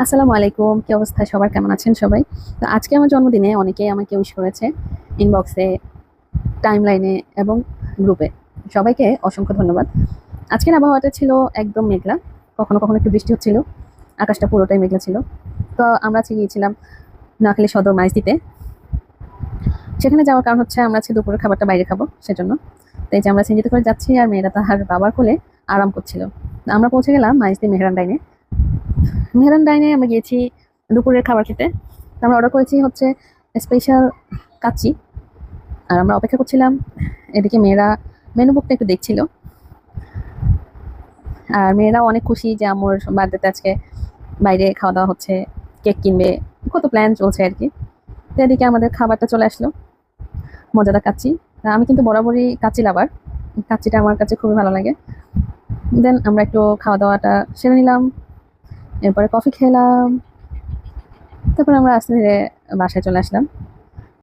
আসসালামু আলাইকুম। কি অবস্থা? সবার কেমন আছেন সবাই? তো আজকে আমার জন্মদিনে অনেকেই আমাকে উইশ করেছে। ইনবক্সে, টাইমলাইনে এবং গ্রুপে। সবাইকে অসংখ্য ধন্যবাদ। আজকের আবহাওয়াটা ছিল একদম মেঘলা। কখনো, কখনো একটু বৃষ্টি হচ্ছিল। আকাশটা পুরোটাই মেঘলা ছিল। তো আমরা আজকে গিয়েছিলাম নোয়াখালী সদর মাইজদীতে। সেখানে যাওয়ার কারণ হচ্ছে আমরা আজকে দুপুরের খাবারটা বাইরে খাবো সেজন্য। তো এই যে আমরা সিনজিতে করে যাচ্ছি আর মেয়েরা তাহার বাবার কোলে আরাম করছিল। তো আমরা পৌঁছে গেলাম মাইজদী মেহরান ডাইনে। মেহরান ডাইনে আমরা গিয়েছি দুপুরের খাবার খেতে। তো আমরা অর্ডার করেছি হচ্ছে স্পেশাল কাচ্চি। আর আমরা অপেক্ষা করছিলাম। এদিকে মেয়েরা মেনু বুকটা একটু দেখছিল। আর মেয়েরাও অনেক খুশি যে আম্মুর বার্থডেতে আজকে বাইরে খাওয়া দাওয়া হচ্ছে, কেক কিনবে, কত প্ল্যান চলছে আর কি। তো এদিকে আমাদের খাবারটা চলে আসলো, মজাদার কাচ্চি। আমি কিন্তু বরাবরই কাচ্চি লাভার, কাচ্চিটা আমার কাছে খুবই ভালো লাগে। দেন আমরা একটু খাওয়া দাওয়াটা সেরে নিলাম, এরপরে কফি খেলাম, তারপর আমরা আস্তে ধীরে বাসায় চলে আসলাম।